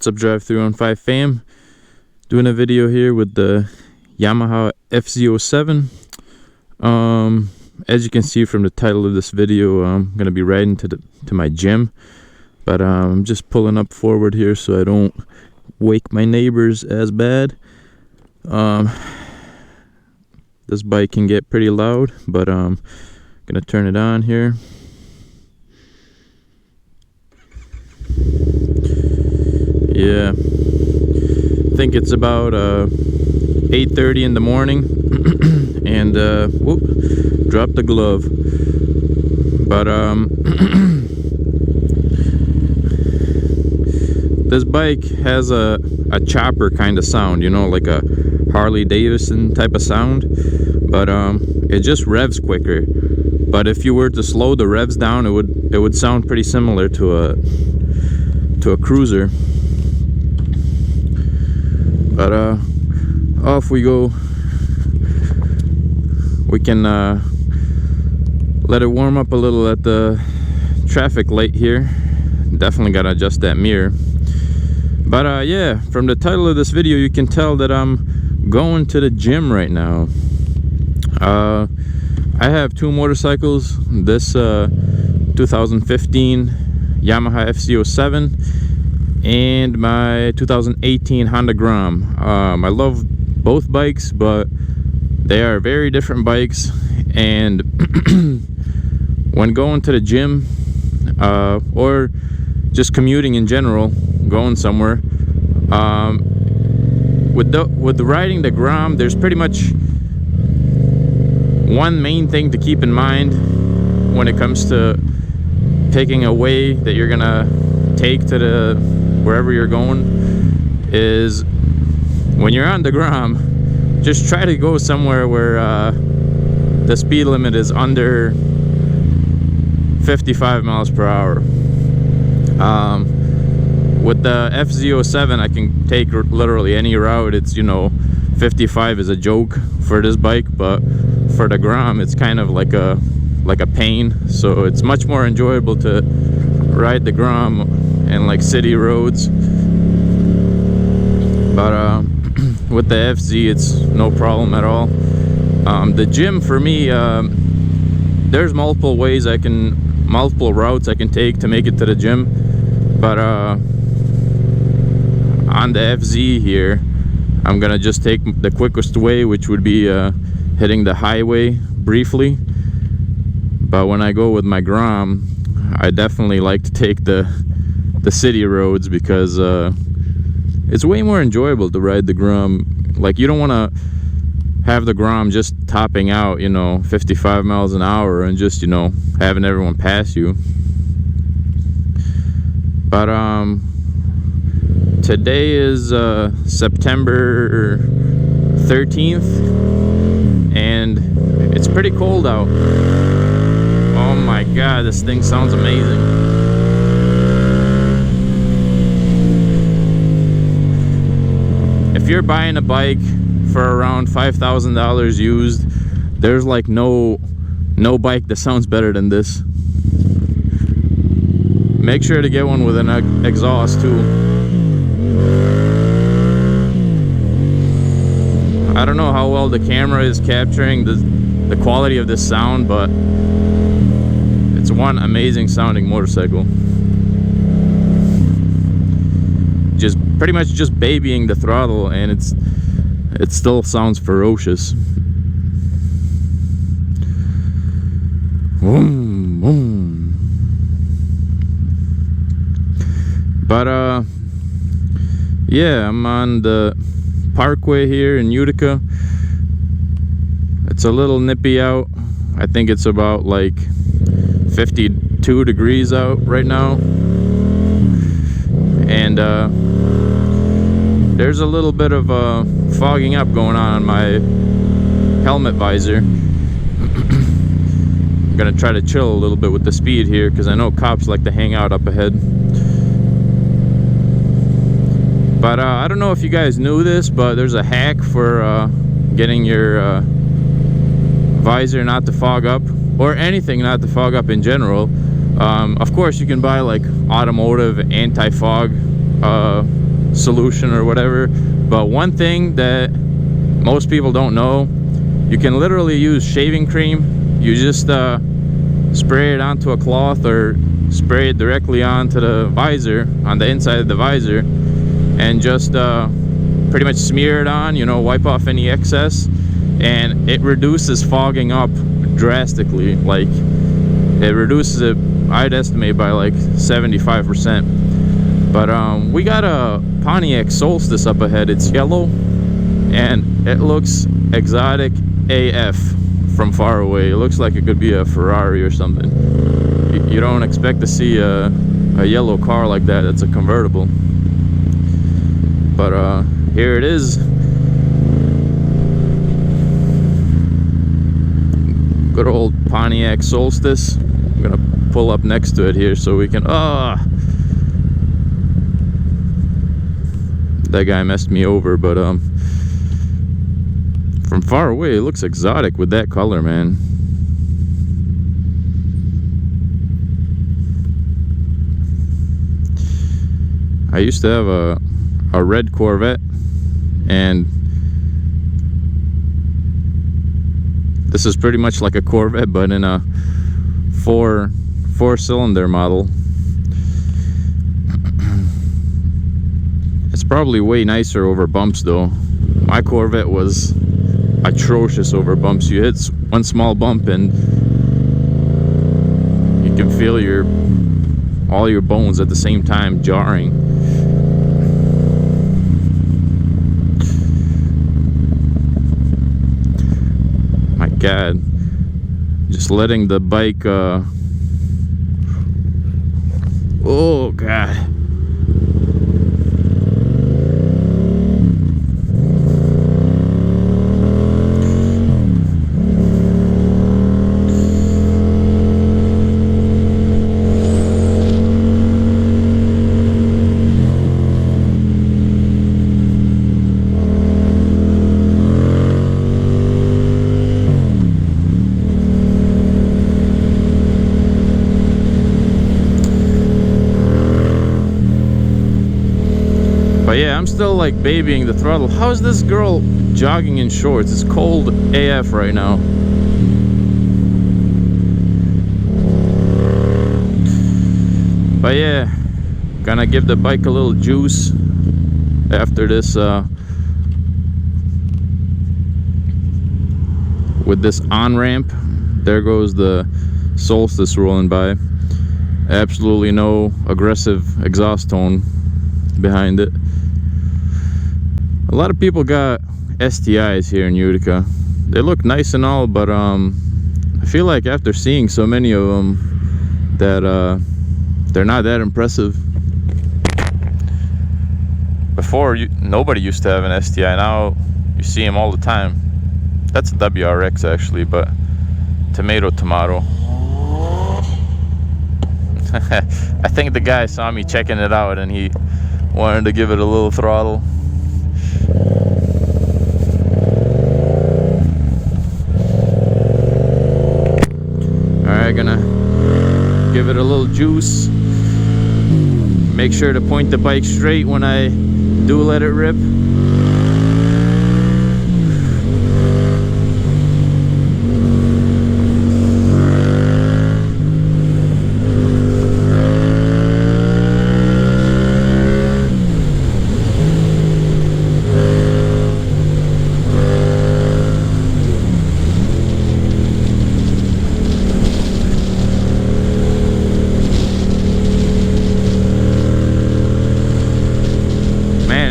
What's up, Drive 315 fam? Doing a video here with the Yamaha FZ07. As you can see from the title of this video, I'm gonna be riding to my gym, but I'm just pulling up forward here so I don't wake my neighbors as bad. This bike can get pretty loud, but I'm gonna turn it on here. Yeah, I think it's about 8:30 in the morning, and whoop, dropped the glove. But this bike has a chopper kind of sound, you know, like a Harley Davidson type of sound, but it just revs quicker. But if you were to slow the revs down, it would sound pretty similar to a cruiser. But off we go. We can let it warm up a little at the traffic light here. Definitely gotta adjust that mirror. But yeah, from the title of this video you can tell that I'm going to the gym right now. I have two motorcycles. This 2015 Yamaha FZ07 and my 2018 Honda Grom. I love both bikes, but they are very different bikes, and when going to the gym or just commuting in general, going somewhere, with riding the Grom, there's pretty much one main thing to keep in mind when it comes to picking a way that you're gonna take to wherever you're going, is when you're on the Grom, just try to go somewhere where the speed limit is under 55 miles per hour. With the FZ07, I can take literally any route. It's, you know, 55 is a joke for this bike, but for the Grom, it's kind of like a pain. So it's much more enjoyable to ride the Grom and like city roads. But with the FZ, it's no problem at all. The gym for me, there's multiple routes I can take to make it to the gym. But on the FZ here, I'm gonna just take the quickest way, which would be hitting the highway briefly. But when I go with my Grom, I definitely like to take the city roads, because it's way more enjoyable to ride the Grom. Like, you don't want to have the Grom just topping out, you know, 55 miles an hour and just, you know, having everyone pass you. But today is September 13th, and it's pretty cold out. Oh my god, this thing sounds amazing. If you're buying a bike for around $5,000 used, there's like no bike that sounds better than this. Make sure to get one with an exhaust too. I don't know how well the camera is capturing the quality of this sound, but it's one amazing sounding motorcycle. Just pretty much just babying the throttle, and it still sounds ferocious. Vroom, vroom. But yeah, I'm on the Parkway here in Utica. It's a little nippy out. I think it's about like 52 degrees out right now, and there's a little bit of fogging up going on my helmet visor. I'm gonna try to chill a little bit with the speed here, because I know cops like to hang out up ahead. But I don't know if you guys knew this, but there's a hack for getting your visor not to fog up, or anything not to fog up in general. Of course, you can buy like automotive anti-fog solution or whatever. But one thing that most people don't know, you can literally use shaving cream. You just spray it onto a cloth or spray it directly onto the visor, on the inside of the visor, and just pretty much smear it on, you know, wipe off any excess, and it reduces fogging up drastically. Like, it reduces it, I'd estimate, by like 75%. But we got a Pontiac Solstice up ahead. It's yellow and it looks exotic AF from far away. It looks like it could be a Ferrari or something. You don't expect to see a yellow car like that. It's a convertible. But here it is. Good old Pontiac Solstice. I'm gonna pull up next to it here so we can. That guy messed me over, but from far away it looks exotic with that color, man. I used to have a red Corvette, and this is pretty much like a Corvette but in a four-cylinder model. It's probably way nicer over bumps though. My Corvette was atrocious over bumps. You hit one small bump and you can feel all your bones at the same time jarring. My God, just letting the bike oh God. But yeah, I'm still like babying the throttle. How is this girl jogging in shorts? It's cold AF right now. But yeah, gonna give the bike a little juice after this with this Onramp. There goes the Solstice rolling by. Absolutely no aggressive exhaust tone behind it. A lot of people got STIs here in Utica. They look nice and all, but I feel like after seeing so many of them that they're not that impressive. Before, nobody used to have an STI. Now you see them all the time. That's a WRX actually, but tomato. I think the guy saw me checking it out and he wanted to give it a little throttle. Alright, gonna give it a little juice. Make sure to point the bike straight when I do let it rip.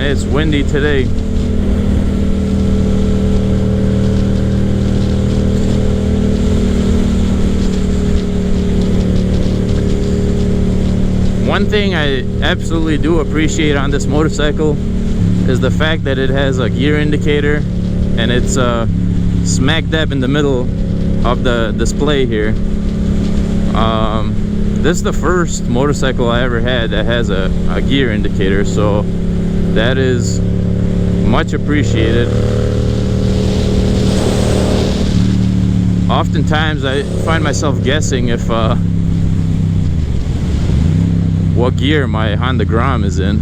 It's windy today. One thing I absolutely do appreciate on this motorcycle is the fact that it has a gear indicator, and it's smack dab in the middle of the display here. This is the first motorcycle I ever had that has a gear indicator, so that is much appreciated. Oftentimes I find myself guessing if what gear my Honda Grom is in.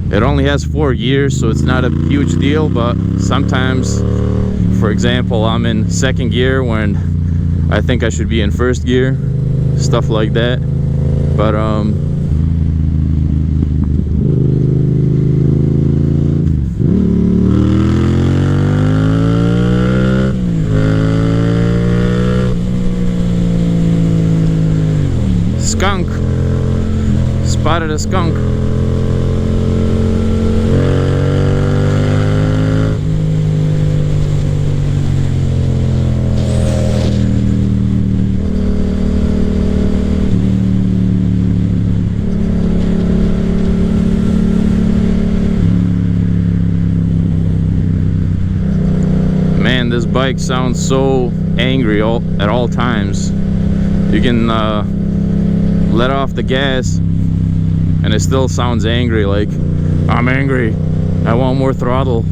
It only has 4 gears, so it's not a huge deal, but sometimes, for example, I'm in second gear when I think I should be in first gear, stuff like that. But skunk, spotted a skunk. Man, this bike sounds so angry at all times. You can let off the gas and it still sounds angry, like, I'm angry, I want more throttle.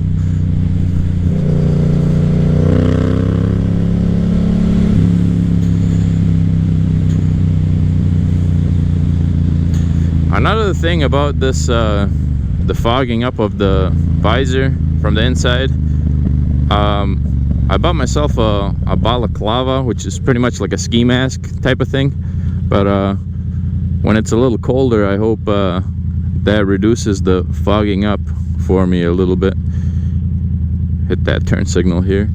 Another thing about this, the fogging up of the visor from the inside, I bought myself a balaclava, which is pretty much like a ski mask type of thing, but when it's a little colder, I hope that reduces the fogging up for me a little bit. Hit that turn signal here.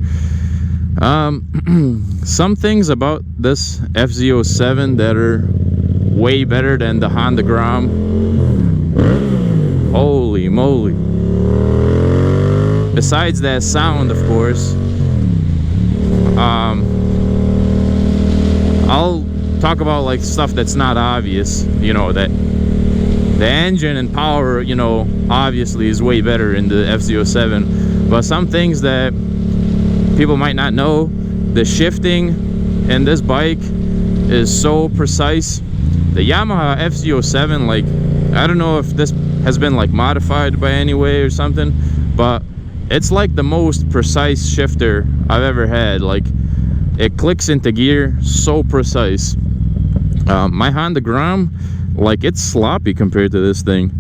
Some things about this FZ07 that are way better than the Honda Grom. Holy moly. Besides that sound, of course, I'll talk about like stuff that's not obvious, you know, that the engine and power, you know, obviously is way better in the FZ07, but some things that people might not know, the shifting in this bike is so precise. The Yamaha FZ07, like, I don't know if this has been like modified by any way or something, but it's like the most precise shifter I've ever had. Like, it clicks into gear so precise. My Honda Grom, like, it's sloppy compared to this thing.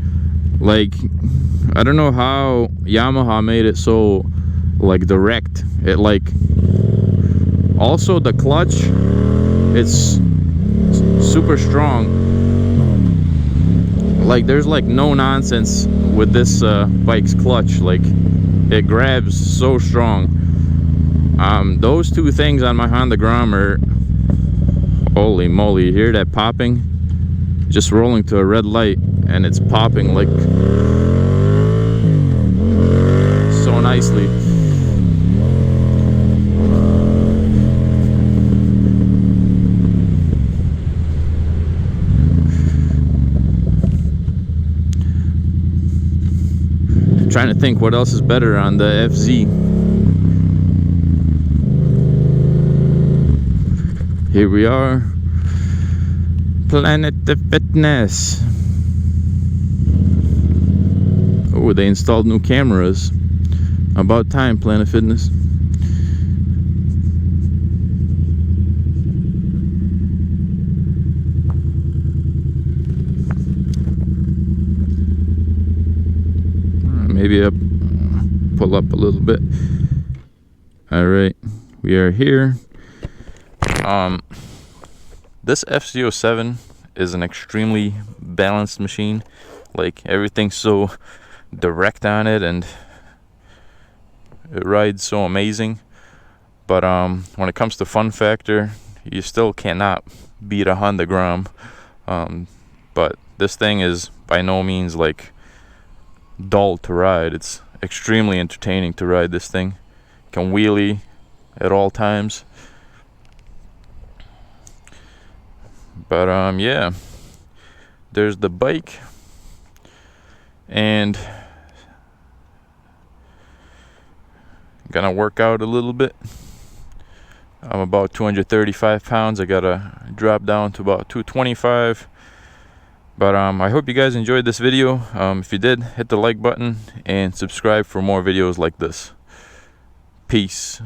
Like, I don't know how Yamaha made it so like direct. It like, also the clutch, it's super strong. Like, there's like no nonsense with this bike's clutch. Like, it grabs so strong. Those two things on my Honda Grom are, holy moly. You hear that popping? Just rolling to a red light and it's popping like so nicely. I'm trying to think what else is better on the FZ. Here we are, Planet Fitness. Oh, they installed new cameras. About time, Planet Fitness. Maybe up, pull up a little bit. All right, we are here. This FZ07 is an extremely balanced machine. Like, everything's so direct on it and it rides so amazing. But when it comes to fun factor, you still cannot beat a Honda Grom. But this thing is by no means like dull to ride. It's extremely entertaining to ride this thing. Can wheelie at all times. But yeah, there's the bike, and gonna work out a little bit. I'm about 235 pounds. I gotta drop down to about 225. But I hope you guys enjoyed this video. If you did, hit the like button and subscribe for more videos like this. Peace.